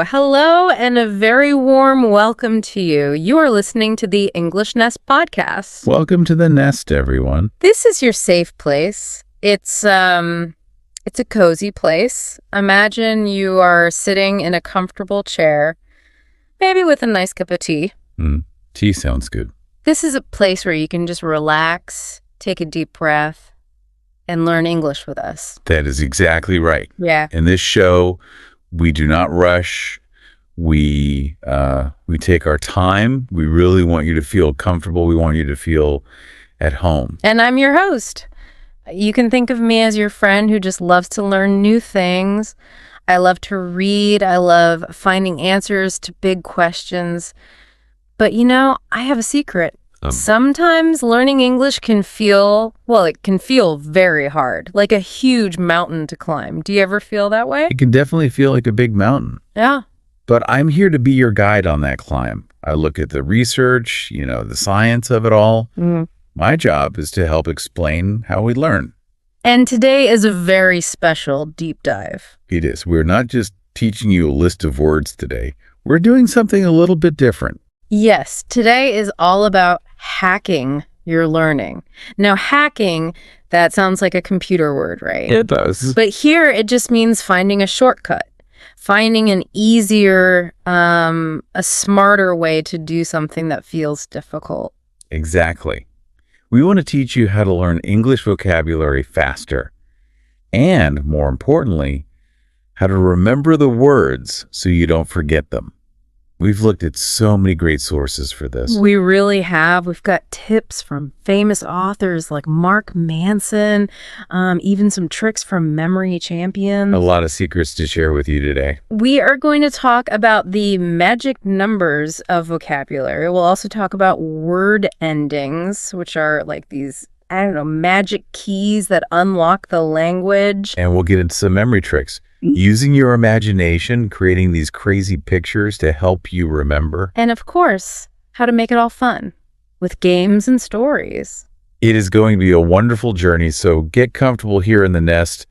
Hello, and a very warm welcome to you. You are listening to the English Nest podcast. Welcome to the Nest, everyone. This is your safe place. It's a cozy place. Imagine you are sitting in a comfortable chair, maybe with a nice cup of tea. Tea sounds good. This is a place where you can just relax, take a deep breath, and learn English with us. That is exactly right. Yeah. In this show, we do not rush. We take our time. We really want you to feel comfortable. We want you to feel at home. And I'm your host. You can think of me as your friend who just loves to learn new things. I love to read. I love finding answers to big questions. But I have a secret. Sometimes learning English can feel very hard, like a huge mountain to climb. Do you ever feel that way? It can definitely feel like a big mountain. Yeah. But I'm here to be your guide on that climb. I look at the research, the science of it all. My job is to help explain how we learn. And today is a very special deep dive. It is. We're not just teaching you a list of words today. We're doing something a little bit different. Yes, today is all about hacking your learning. Now, hacking, that sounds like a computer word, right? It does. But here it just means finding a shortcut, finding an easier, a smarter way to do something that feels difficult. Exactly. We want to teach you how to learn English vocabulary faster. And, more importantly, how to remember the words so you don't forget them. We've looked at so many great sources for this. We really have. We've got tips from famous authors like Mark Manson, even some tricks from memory champions. A lot of secrets to share with you today. We are going to talk about the magic numbers of vocabulary. We'll also talk about word endings, which are like these, magic keys that unlock the language. And we'll get into some memory tricks. Using your imagination, creating these crazy pictures to help you remember. And of course, how to make it all fun with games and stories. It is going to be a wonderful journey, so get comfortable here in the nest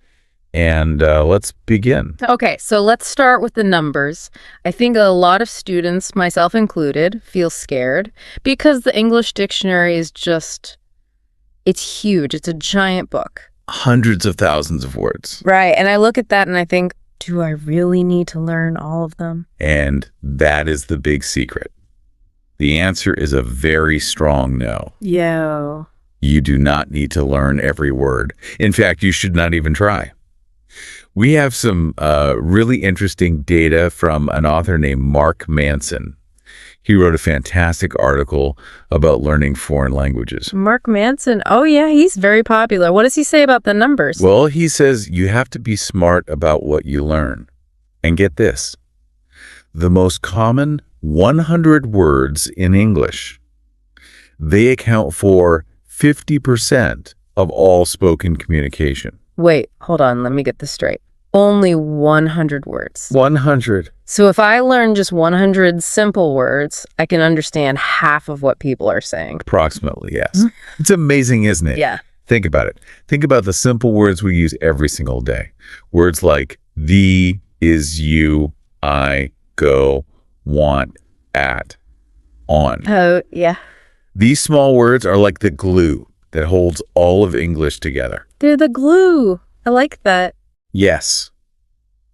and let's begin. Okay, so let's start with the numbers. I think a lot of students, myself included, feel scared because the English dictionary is it's huge. It's a giant book. Hundreds of thousands of words. Right. And I look at that and I think, do I really need to learn all of them? And that is the big secret. The answer is a very strong no. Yo. You do not need to learn every word. In fact, you should not even try. We have some really interesting data from an author named Mark Manson. He wrote a fantastic article about learning foreign languages. Mark Manson. Oh, yeah, he's very popular. What does he say about the numbers? Well, he says you have to be smart about what you learn. And get this. The most common 100 words in English, they account for 50% of all spoken communication. Wait, hold on. Let me get this straight. Only 100 words. 100. So if I learn just 100 simple words, I can understand half of what people are saying. Approximately, yes. It's amazing, isn't it? Yeah. Think about it. Think about the simple words we use every single day. Words like thee, is, you, I, go, want, at, on. Oh, yeah. These small words are like the glue that holds all of English together. They're the glue. I like that. Yes.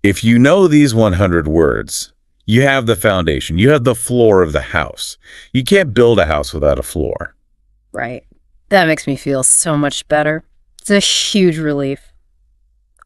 If you know these 100 words, you have the foundation. You have the floor of the house. You can't build a house without a floor. Right. That makes me feel so much better. It's a huge relief.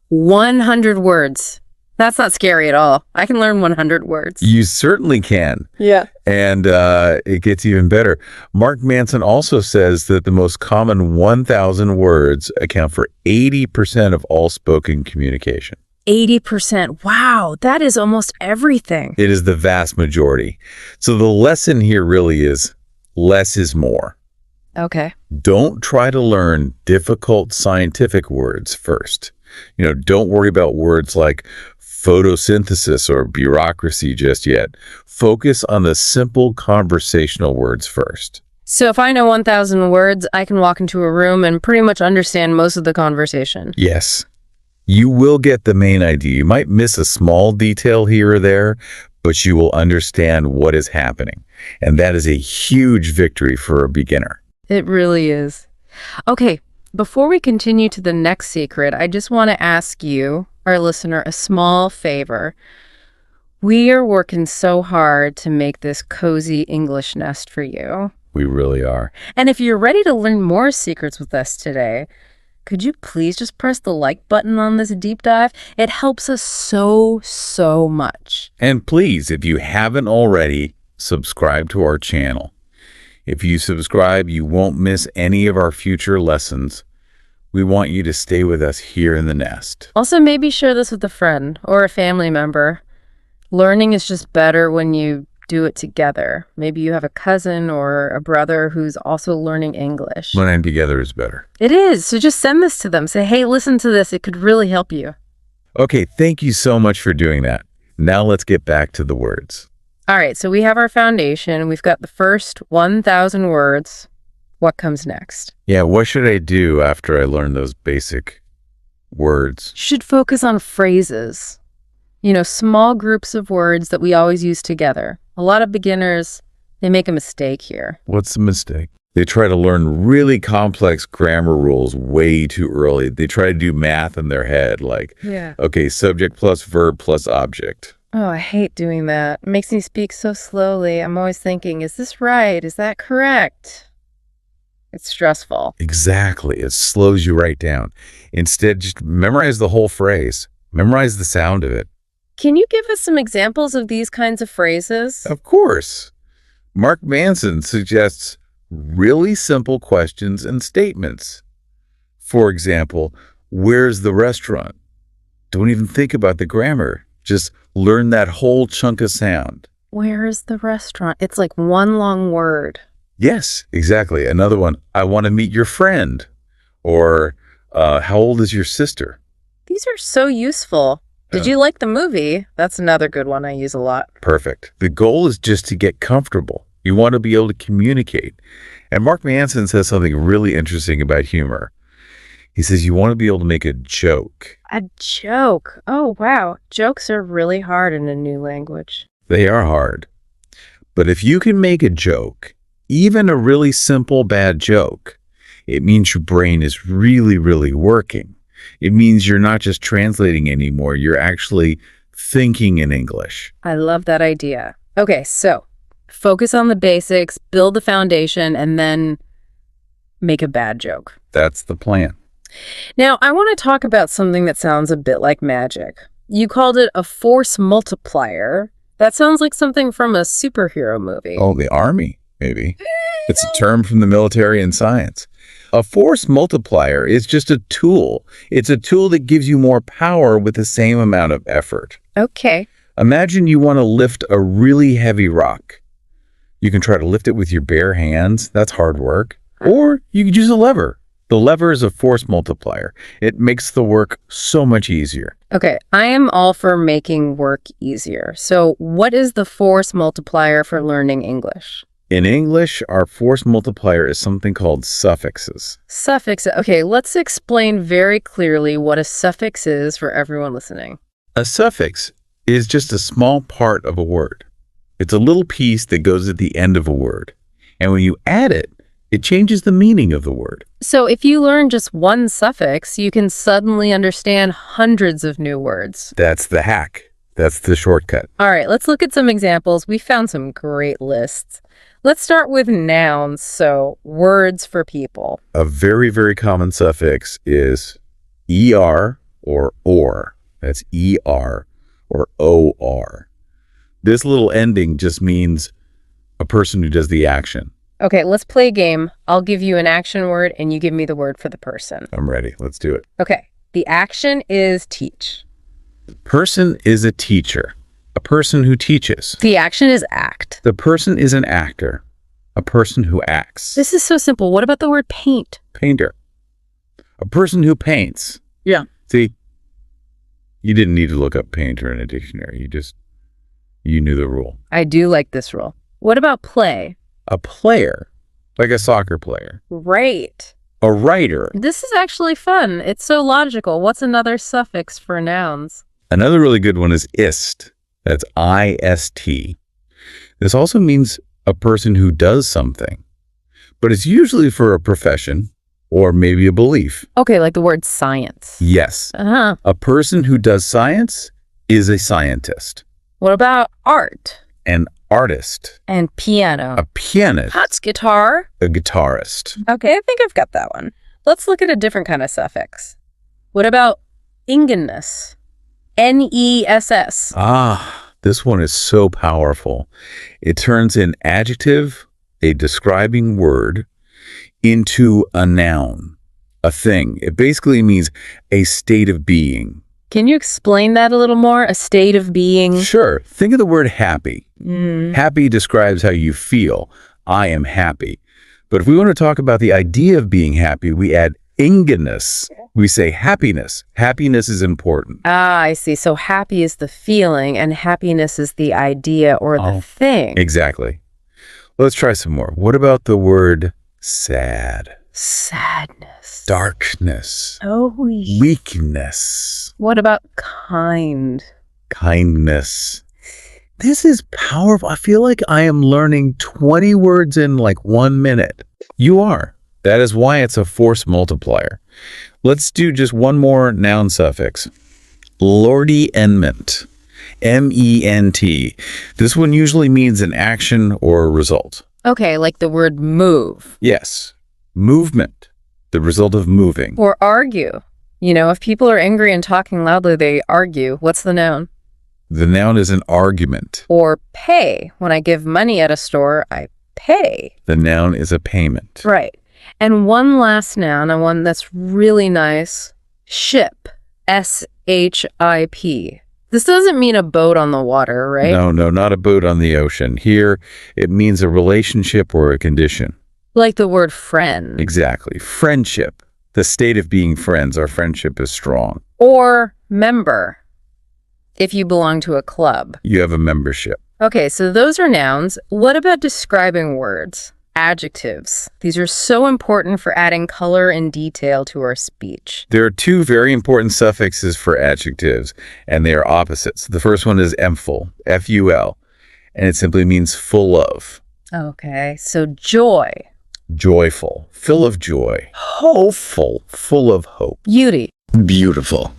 100 words. That's not scary at all. I can learn 100 words. You certainly can. Yeah. And it gets even better. Mark Manson also says that the most common 1,000 words account for 80% of all spoken communication. 80%. Wow, that is almost everything. It is the vast majority. So the lesson here really is less is more. Okay. Don't try to learn difficult scientific words first. Don't worry about words like photosynthesis or bureaucracy just yet. Focus on the simple conversational words first. So if I know 1,000 words, I can walk into a room and pretty much understand most of the conversation. Yes. You will get the main idea. You might miss a small detail here or there, but you will understand what is happening. And that is a huge victory for a beginner. It really is. Okay, before we continue to the next secret, I just want to ask you, our listener, a small favor. We are working so hard to make this cozy English nest for you. We really are. And if you're ready to learn more secrets with us today, could you please just press the like button on this deep dive? It helps us so much. And please, if you haven't already, subscribe to our channel. If you subscribe, you won't miss any of our future lessons. We want you to stay with us here in the nest. Also, maybe share this with a friend or a family member. Learning is just better when you do it together. Maybe you have a cousin or a brother who's also learning English. Learning together is better. It is. So just send this to them. Say, hey, listen to this. It could really help you. Okay, thank you so much for doing that. Now let's get back to the words. All right, so we have our foundation. We've got the first 1,000 words. What comes next? Yeah, what should I do after I learn those basic words? You should focus on phrases. Small groups of words that we always use together. A lot of beginners, they make a mistake here. What's the mistake? They try to learn really complex grammar rules way too early. They try to do math in their head, like, okay, subject plus verb plus object. Oh, I hate doing that. It makes me speak so slowly. I'm always thinking, is this right? Is that correct? It's stressful. Exactly. It slows you right down. Instead, just memorize the whole phrase. Memorize the sound of it. Can you give us some examples of these kinds of phrases? Of course. Mark Manson suggests really simple questions and statements. For example, where's the restaurant? Don't even think about the grammar. Just learn that whole chunk of sound. Where is the restaurant? It's like one long word. Yes, exactly. Another one, I want to meet your friend. Or, how old is your sister? These are so useful. Did you like the movie? That's another good one I use a lot. Perfect. The goal is just to get comfortable. You want to be able to communicate. And Mark Manson says something really interesting about humor. He says you want to be able to make a joke. A joke? Oh, wow. Jokes are really hard in a new language. They are hard. But if you can make a joke, even a really simple bad joke, it means your brain is really working. It means you're not just translating anymore. You're actually thinking in English. I love that idea. Okay, so focus on the basics, build the foundation, and then make a bad joke. That's the plan. Now, I want to talk about something that sounds a bit like magic. You called it a force multiplier. That sounds like something from a superhero movie. Oh, the army, maybe. It's a term from the military and science. A force multiplier is just a tool. It's a tool that gives you more power with the same amount of effort. Okay. Imagine you want to lift a really heavy rock. You can try to lift it with your bare hands. That's hard work. Or you could use a lever. The lever is a force multiplier. It makes the work so much easier. Okay, I am all for making work easier. So what is the force multiplier for learning English? In English, our force multiplier is something called suffixes. Suffixes. Okay, let's explain very clearly what a suffix is for everyone listening. A suffix is just a small part of a word. It's a little piece that goes at the end of a word. And when you add it, it changes the meaning of the word. So if you learn just one suffix, you can suddenly understand hundreds of new words. That's the hack. That's the shortcut. All right, let's look at some examples. We found some great lists. Let's start with nouns, so words for people. A very common suffix is er or. That's er or or. This little ending just means a person who does the action. Okay, let's play a game. I'll give you an action word and you give me the word for the person. I'm ready. Let's do it. Okay, the action is teach. Person is a teacher. A person who teaches. The action is act. The person is an actor. A person who acts. This is so simple. What about the word paint? Painter. A person who paints. Yeah. See, you didn't need to look up painter in a dictionary. You knew the rule. I do like this rule. What about play? A player, like a soccer player. Right. A writer. This is actually fun. It's so logical. What's another suffix for nouns? Another really good one is ist. That's I-S-T. This also means a person who does something, but it's usually for a profession or maybe a belief. Okay, like the word science. Yes. Uh-huh. A person who does science is a scientist. What about art? An artist. And piano. A pianist. That's guitar. A guitarist. Okay, I think I've got that one. Let's look at a different kind of suffix. What about ingenness? N-E-S-S. Ah, this one is so powerful. It turns an adjective, a describing word, into a noun, a thing. It basically means a state of being. Can you explain that a little more? A state of being? Sure. Think of the word happy. Happy describes how you feel. I am happy. But if we want to talk about the idea of being happy, we add ingenness. We say happiness. Happiness is important. Ah, I see. So happy is the feeling and happiness is the idea or the thing. Exactly. Let's try some more. What about the word sad? Sadness. Darkness. Oh, Weakness. what about kind? Kindness. This is powerful. I feel like I am learning 20 words in like 1 minute. You are. That is why it's a force multiplier. Let's do just one more noun suffix. Lordiment. M-E-N-T. This one usually means an action or a result. Okay, like the word move. Yes. Movement. The result of moving. Or argue. You know, if people are angry and talking loudly, they argue. What's the noun? The noun is an argument. Or pay. When I give money at a store, I pay. The noun is a payment. Right. And one last noun, and one that's really nice, ship. S-H-I-P. This doesn't mean a boat on the water, right? No, not a boat on the ocean. Here, it means a relationship or a condition. Like the word friend. Exactly. Friendship. The state of being friends. Our friendship is strong. Or member, if you belong to a club. You have a membership. Okay, so those are nouns. What about describing words? Adjectives. These are so important for adding color and detail to our speech. There are two very important suffixes for adjectives, and they are opposites. The first one is emful, F-U-L, and it simply means full of. Okay, so joy. Joyful, full of joy. Hopeful, full of hope. Beauty. Beautiful,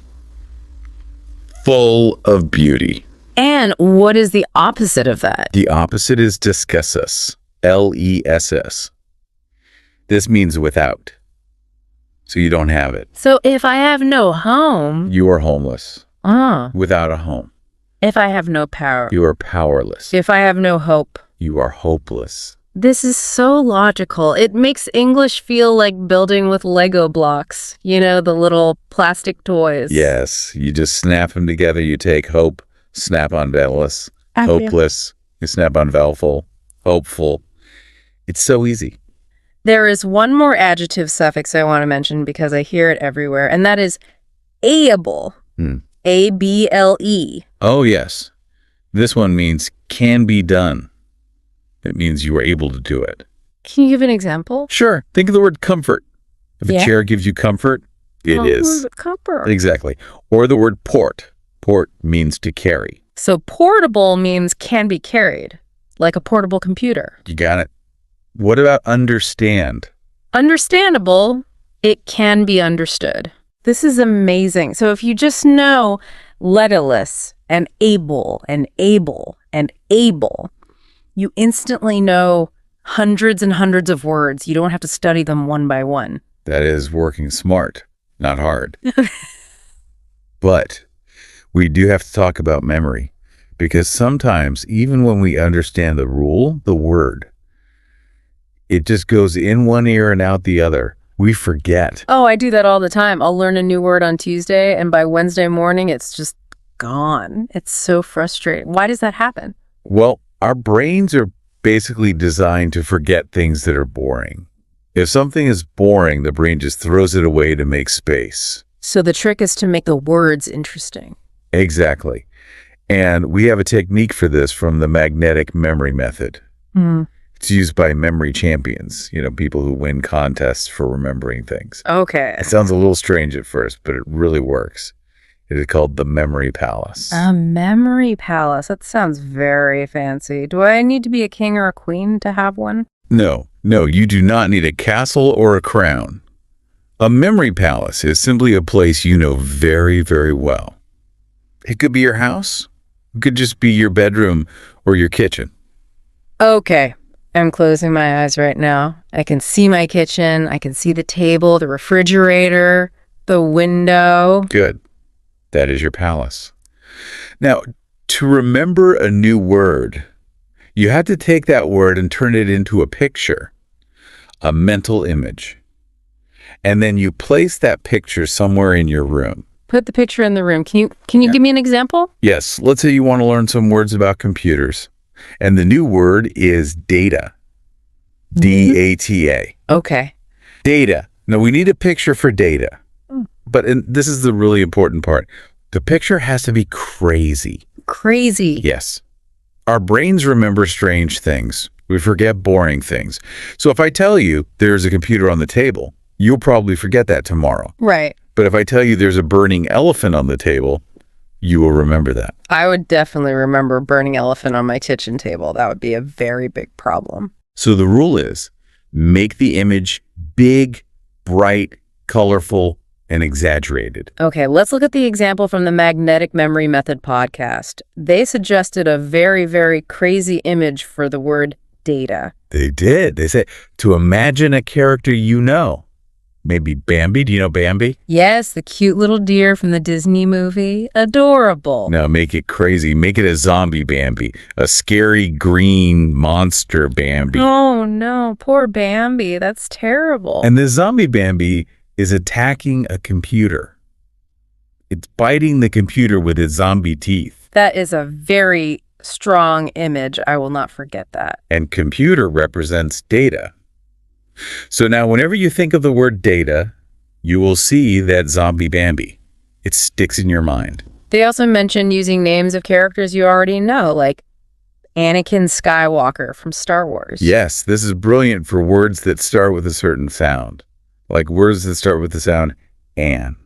full of beauty. And what is the opposite of that? The opposite is discussus, L-E-S-S. This means without. So you don't have it. So if I have no home, You are homeless. Without a home. If I have no power, You are powerless. if I have no hope. You are hopeless. This is so logical. It makes English feel like building with Lego blocks. You know, the little plastic toys. Yes, you just snap them together. You take hope, snap on vellus, hopeless, you snap on vowelful, hopeful. It's so easy. There is one more adjective suffix I want to mention because I hear it everywhere, and that is able. A-B-L-E. Oh, yes. This one means can be done. It means you were able to do it. Can you give an example? Sure. Think of the word comfort. If a chair gives you comfort, it is. Comfort. Exactly. Or the word port. Port means to carry. So portable means can be carried, like a portable computer. You got it. What about understand? Understandable, it can be understood. This is amazing. So if you just know letterless and able and able and able, you instantly know hundreds and hundreds of words. You don't have to study them one by one. That is working smart, not hard. But we do have to talk about memory, because sometimes, even when we understand the rule, the word, it just goes in one ear and out the other. We forget. Oh, I do that all the time. I'll learn a new word on Tuesday, and by Wednesday morning, it's just gone. It's so frustrating. Why does that happen? Well, our brains are basically designed to forget things that are boring. If something is boring, the brain just throws it away to make space. So the trick is to make the words interesting. Exactly. And we have a technique for this from the magnetic memory method. It's It's used by memory champions, people who win contests for remembering things. Okay. It sounds a little strange at first, but it really works. It is called the Memory Palace. A memory palace. That sounds very fancy. Do I need to be a king or a queen to have one? No, you do not need a castle or a crown. A memory palace is simply a place you know very, very well. It could be your house. It could just be your bedroom or your kitchen. Okay. I'm closing my eyes right now. I can see my kitchen. I can see the table, the refrigerator, the window. Good. That is your palace. Now, to remember a new word, you have to take that word and turn it into a picture, a mental image. And then you place that picture somewhere in your room. Put the picture in the room. Can you give me an example? Yes. Let's say you want to learn some words about computers. And the new word is data. D-A-T-A. Okay. Data. Now, we need a picture for data. But this is the really important part. The picture has to be crazy. Crazy. Yes. Our brains remember strange things. We forget boring things. So if I tell you there's a computer on the table, you'll probably forget that tomorrow. Right. But if I tell you there's a burning elephant on the table, you will remember that. I would definitely remember a burning elephant on my kitchen table. That would be a very big problem. So the rule is, make the image big, bright, colorful, and exaggerated. Okay, let's look at the example from the Magnetic Memory Method podcast. They suggested a very, very crazy image for the word data. They did. They said to imagine a character you know. Maybe Bambi. Do you know Bambi? Yes, the cute little deer from the Disney movie. Adorable. Now make it crazy. Make it a zombie Bambi. A scary green monster Bambi. Oh, no. Poor Bambi. That's terrible. And the zombie Bambi is attacking a computer. It's biting the computer with its zombie teeth. That is a very strong image. I will not forget that. And computer represents data. So now whenever you think of the word data, you will see that zombie Bambi. It sticks in your mind. They also mentioned using names of characters you already know, like Anakin Skywalker from Star Wars. Yes, this is brilliant for words that start with a certain sound. Like words that start with the sound an.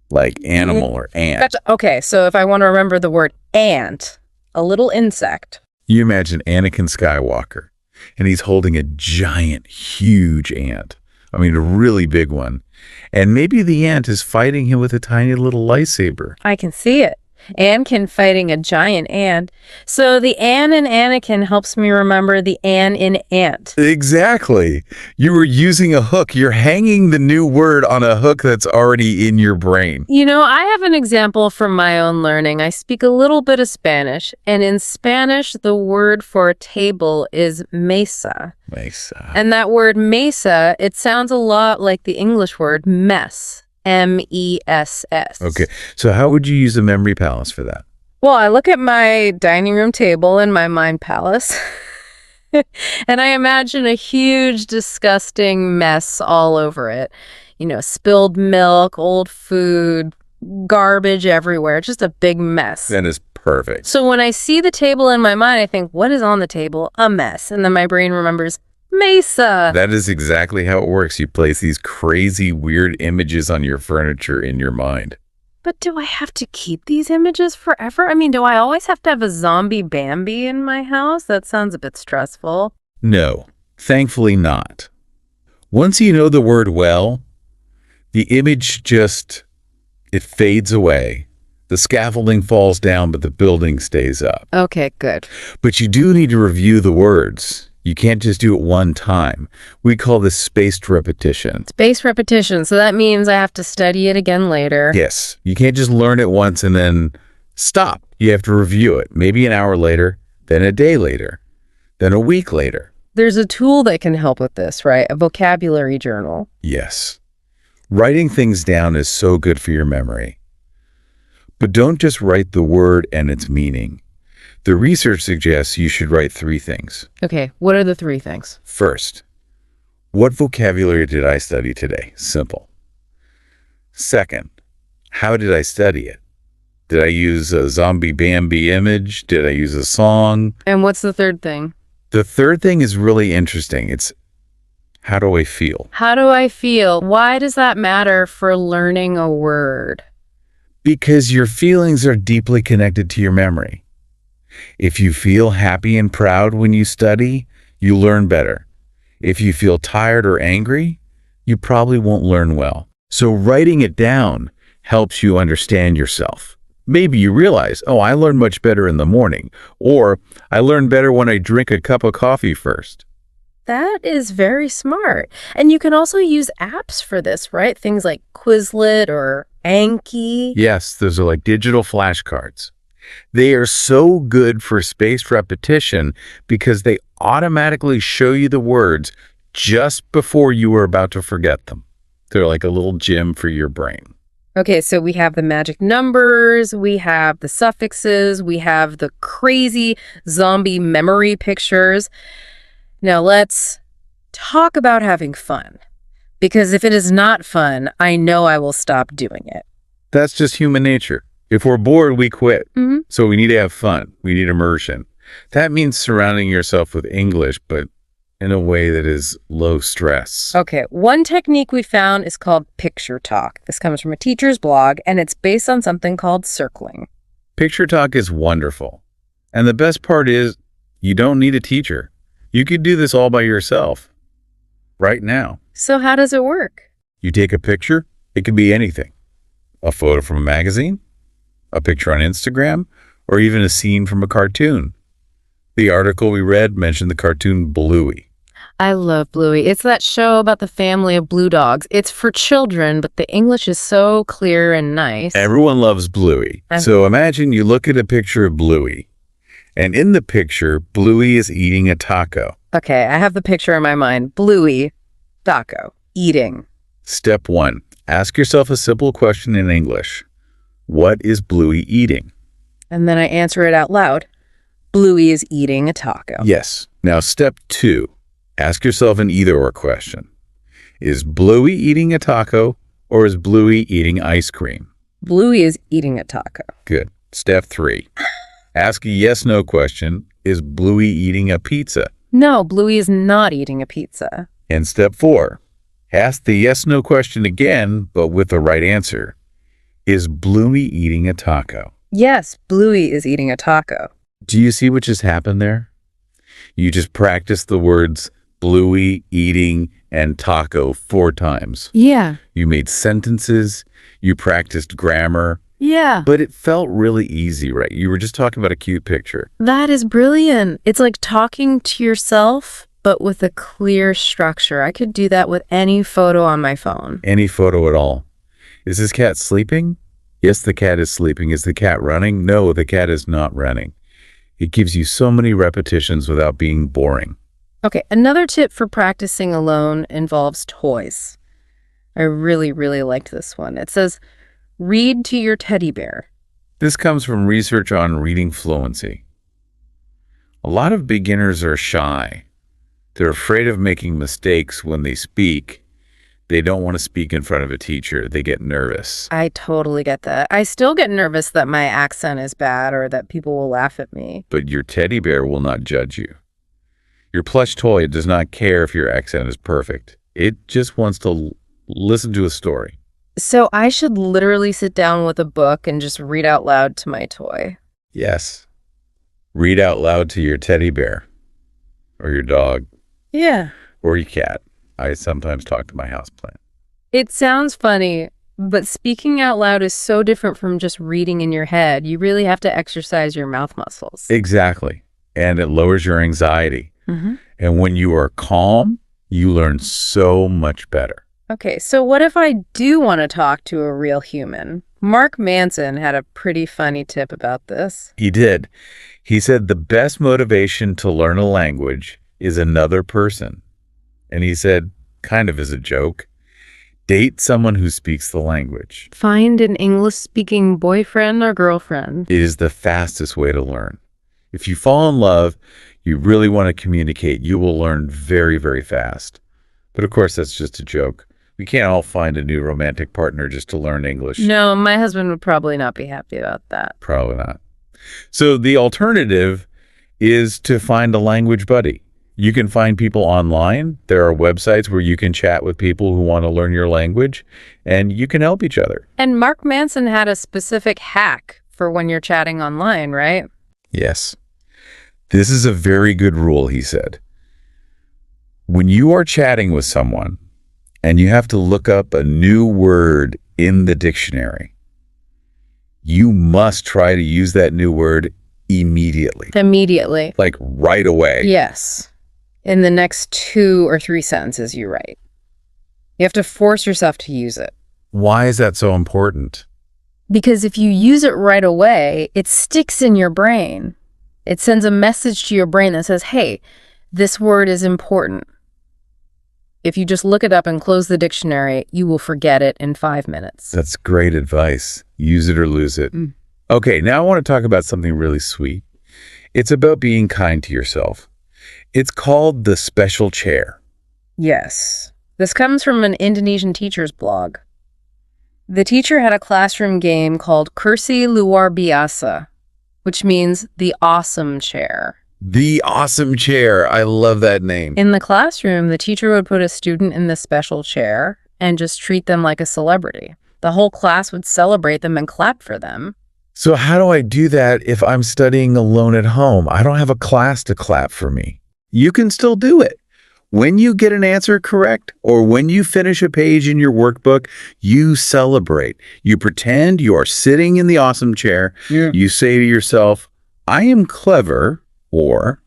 Like animal or ant. Gotcha. Okay, so if I want to remember the word ant, a little insect. You imagine Anakin Skywalker, and he's holding a giant, huge ant. I mean, a really big one. And maybe the ant is fighting him with a tiny little lightsaber. I can see it. Anakin fighting a giant ant. So the An in Anakin helps me remember the An in ant. Exactly. You were using a hook. You're hanging the new word on a hook that's already in your brain. You know, I have an example from my own learning. I speak a little bit of Spanish, and in Spanish, the word for table is mesa. Mesa. And that word mesa, it sounds a lot like the English word mess. M-E-S-S. Okay. So how would you use a memory palace for that? Well, I look at my dining room table in my mind palace, and I imagine a huge, disgusting mess all over it. You know, spilled milk, old food, garbage everywhere. Just a big mess. That is perfect. So when I see the table in my mind, I think, what is on the table? A mess. And then my brain remembers, Mesa. That is exactly how it works. You place these crazy, weird images on your furniture in your mind. But do I have to keep these images forever? I mean, do I always have to have a zombie Bambi in my house? That sounds a bit stressful. No, thankfully not. Once you know the word well, the image it fades away. The scaffolding falls down, but the building stays up. Okay, good. But you do need to review the words. You can't just do it one time. We call this spaced repetition. Spaced repetition. So that means I have to study it again later. Yes. You can't just learn it once and then stop. You have to review it. Maybe an hour later, then a day later, then a week later. There's a tool that can help with this, right? A vocabulary journal. Yes. Writing things down is so good for your memory. But don't just write the word and its meaning. The research suggests you should write 3 things. Okay, what are the 3 things? First, what vocabulary did I study today? Simple. Second, how did I study it? Did I use a zombie Bambi image? Did I use a song? And what's the 3rd thing? The third thing is really interesting. It's how do I feel? How do I feel? Why does that matter for learning a word? Because your feelings are deeply connected to your memory. If you feel happy and proud when you study, you learn better. If you feel tired or angry, you probably won't learn well. So writing it down helps you understand yourself. Maybe you realize, oh, I learn much better in the morning, or I learn better when I drink a cup of coffee first. That is very smart. And you can also use apps for this, right? Things like Quizlet or Anki. Yes, those are like digital flashcards. They are so good for spaced repetition because they automatically show you the words just before you are about to forget them. They're like a little gym for your brain. Okay, so we have the magic numbers, we have the suffixes, we have the crazy zombie memory pictures. Now let's talk about having fun. Because if it is not fun, I know I will stop doing it. That's just human nature. If we're bored, we quit. Mm-hmm. So we need to have fun. We need immersion. That means surrounding yourself with English, but in a way that is low stress. Okay, one technique we found is called picture talk. This comes from a teacher's blog, and it's based on something called circling. Picture talk is wonderful. And the best part is you don't need a teacher. You could do this all by yourself right now. So how does it work? You take a picture. It could be anything. A photo from a magazine, a picture on Instagram, or even a scene from a cartoon. The article we read mentioned the cartoon Bluey. I love Bluey. It's that show about the family of blue dogs. It's for children, but the English is so clear and nice. Everyone loves Bluey. So imagine you look at a picture of Bluey, and in the picture, Bluey is eating a taco. Okay, I have the picture in my mind. Bluey, taco, eating. Step 1. Ask yourself a simple question in English. What is Bluey eating? And then I answer it out loud. Bluey is eating a taco. Yes. Now, step 2. Ask yourself an either-or question. Is Bluey eating a taco or is Bluey eating ice cream? Bluey is eating a taco. Good. Step 3. Ask a yes-no question. Is Bluey eating a pizza? No, Bluey is not eating a pizza. And step 4. Ask the yes-no question again, but with the right answer. Is Bluey eating a taco? Yes, Bluey is eating a taco. Do you see what just happened there? You just practiced the words Bluey, eating, and taco 4 times. Yeah. You made sentences, you practiced grammar, Yeah. but it felt really easy, right? You were just talking about a cute picture. That is brilliant. It's like talking to yourself, but with a clear structure. I could do that with any photo on my phone. Any photo at all. Is this cat sleeping? Yes, the cat is sleeping. Is the cat running? No, the cat is not running. It gives you so many repetitions without being boring. Okay, another tip for practicing alone involves toys. I really, really liked this one. It says, read to your teddy bear. This comes from research on reading fluency. A lot of beginners are shy. They're afraid of making mistakes when they speak. They don't want to speak in front of a teacher. They get nervous. I totally get that. I still get nervous that my accent is bad or that people will laugh at me. But your teddy bear will not judge you. Your plush toy does not care if your accent is perfect. It just wants to listen to a story. So I should literally sit down with a book and just read out loud to my toy. Yes. Read out loud to your teddy bear or your dog. Yeah. Or your cat. I sometimes talk to my houseplant. It sounds funny, but speaking out loud is so different from just reading in your head. You really have to exercise your mouth muscles. Exactly. And it lowers your anxiety. Mm-hmm. And when you are calm, you learn so much better. Okay, so what if I do want to talk to a real human? Mark Manson had a pretty funny tip about this. He did. He said the best motivation to learn a language is another person. And he said, kind of as a joke, date someone who speaks the language. Find an English-speaking boyfriend or girlfriend. It is the fastest way to learn. If you fall in love, you really want to communicate, you will learn very, very fast. But of course, that's just a joke. We can't all find a new romantic partner just to learn English. No, my husband would probably not be happy about that. Probably not. So the alternative is to find a language buddy. You can find people online. There are websites where you can chat with people who want to learn your language, and you can help each other. And Mark Manson had a specific hack for when you're chatting online, right? Yes. This is a very good rule, he said. When you are chatting with someone and you have to look up a new word in the dictionary, you must try to use that new word immediately. Immediately. Like right away. Yes. In the next 2 or 3 sentences you write. You have to force yourself to use it. Why is that so important? Because if you use it right away, it sticks in your brain. It sends a message to your brain that says, hey, this word is important. If you just look it up and close the dictionary, you will forget it in 5 minutes. That's great advice. Use it or lose it. Okay, now I want to talk about something really sweet. It's about being kind to yourself. It's called the special chair. Yes. This comes from an Indonesian teacher's blog. The teacher had a classroom game called Kursi Luar Biasa, which means the awesome chair. The awesome chair. I love that name. In the classroom, the teacher would put a student in the special chair and just treat them like a celebrity. The whole class would celebrate them and clap for them. So how do I do that if I'm studying alone at home? I don't have a class to clap for me. You can still do it. When you get an answer correct or when you finish a page in your workbook, you celebrate. You pretend you are sitting in the awesome chair. Yeah. You say to yourself, I am clever, or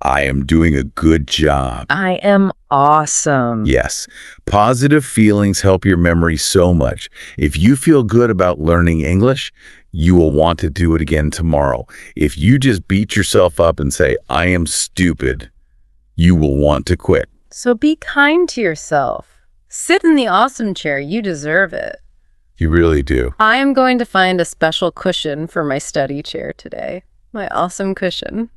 I am doing a good job. I am awesome. Yes, positive feelings help your memory so much. If you feel good about learning English, you will want to do it again tomorrow. If you just beat yourself up and say, I am stupid, you will want to quit. So be kind to yourself. Sit in the awesome chair. You deserve it. You really do. I am going to find a special cushion for my study chair today. My awesome cushion.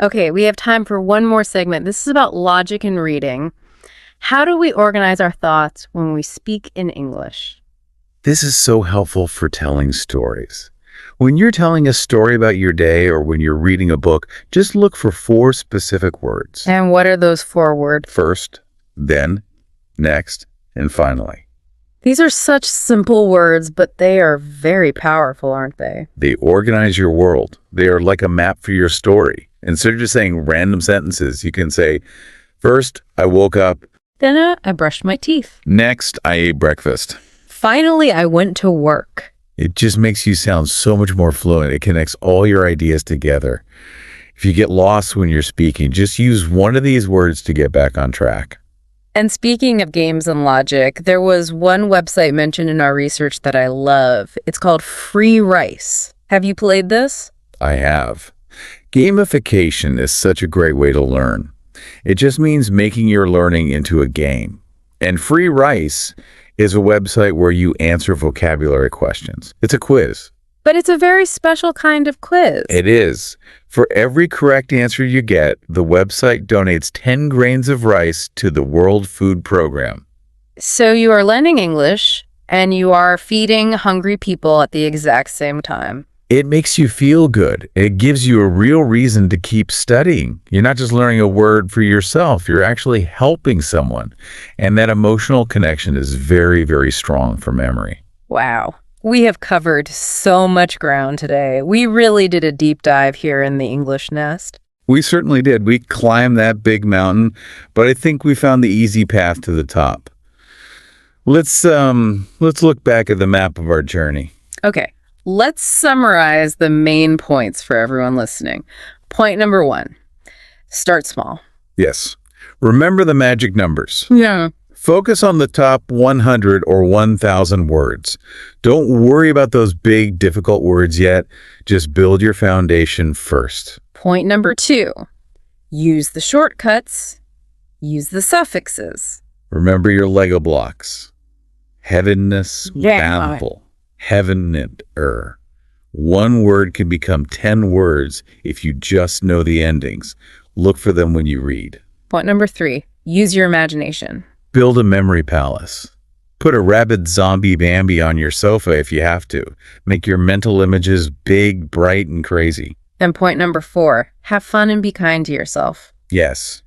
Okay, we have time for one more segment. This is about logic and reading. How do we organize our thoughts when we speak in English? This is so helpful for telling stories. When you're telling a story about your day or when you're reading a book, just look for 4 specific words. And what are those 4 words? First, then, next, and finally. These are such simple words, but they are very powerful, aren't they? They organize your world. They are like a map for your story. Instead of just saying random sentences, you can say, first, I woke up. Then I brushed my teeth. Next, I ate breakfast. Finally, I went to work. It just makes you sound so much more fluent. It connects all your ideas together. If you get lost when you're speaking, just use one of these words to get back on track. And speaking of games and logic, there was one website mentioned in our research that I love. It's called Free Rice. Have you played this? I have. Gamification is such a great way to learn. It just means making your learning into a game. And Free Rice is a website where you answer vocabulary questions. It's a quiz. But it's a very special kind of quiz. It is. For every correct answer you get, the website donates 10 grains of rice to the World Food Program. So you are learning English, and you are feeding hungry people at the exact same time. It makes you feel good. It gives you a real reason to keep studying. You're not just learning a word for yourself. You're actually helping someone. And that emotional connection is very, very strong for memory. Wow. We have covered so much ground today. We really did a deep dive here in the English nest. We certainly did. We climbed that big mountain, but I think we found the easy path to the top. Let's look back at the map of our journey. Okay. Let's summarize the main points for everyone listening. Point number 1, start small. Yes. Remember the magic numbers. Yeah. Focus on the top 100 or 1,000 words. Don't worry about those big, difficult words yet. Just build your foundation first. Point number 2, use the shortcuts. Use the suffixes. Remember your Lego blocks. Heavenness, bountiful. Heaven and One word can become 10 words if you just know the endings. Look for them when you read. Point number 3, use your imagination. Build a memory palace. Put a rabid zombie Bambi on your sofa if you have to. Make your mental images big, bright, and crazy. And point number 4, have fun and be kind to yourself. Yes.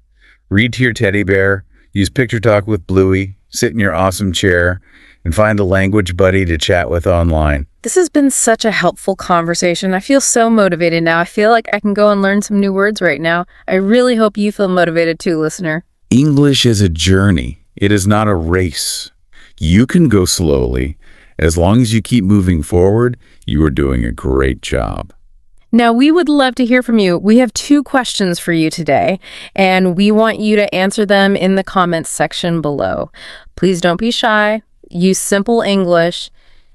Read to your teddy bear, use Picture Talk with Bluey, sit in your awesome chair, and find a language buddy to chat with online. This has been such a helpful conversation. I feel so motivated now. I feel like I can go and learn some new words right now. I really hope you feel motivated too, listener. English is a journey. It is not a race. You can go slowly. As long as you keep moving forward, you are doing a great job. Now, we would love to hear from you. We have 2 questions for you today, and we want you to answer them in the comments section below. Please don't be shy. Use simple English.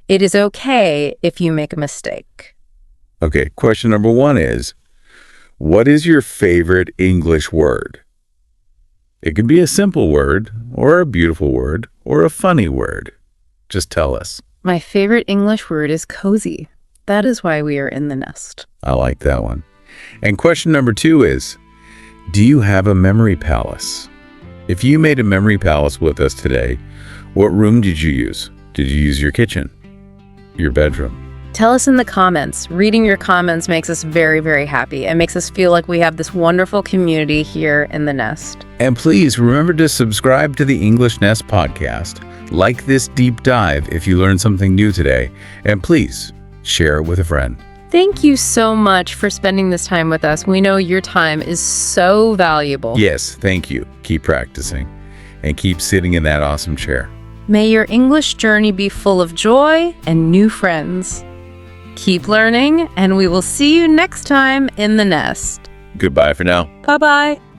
It is okay if you make a mistake. Okay, question number 1 is, what is your favorite English word? It can be a simple word, or a beautiful word, or a funny word. Just tell us. My favorite English word is cozy. That is why we are in the nest. I like that one. And question number 2 is, do you have a memory palace? If you made a memory palace with us today, what room did you use? Did you use your kitchen? Your bedroom? Tell us in the comments. Reading your comments makes us very, very happy. It makes us feel like we have this wonderful community here in the nest. And please remember to subscribe to the English Nest podcast. Like this deep dive if you learned something new today. And please share it with a friend. Thank you so much for spending this time with us. We know your time is so valuable. Yes, thank you. Keep practicing and keep sitting in that awesome chair. May your English journey be full of joy and new friends. Keep learning, and we will see you next time in the nest. Goodbye for now. Bye-bye.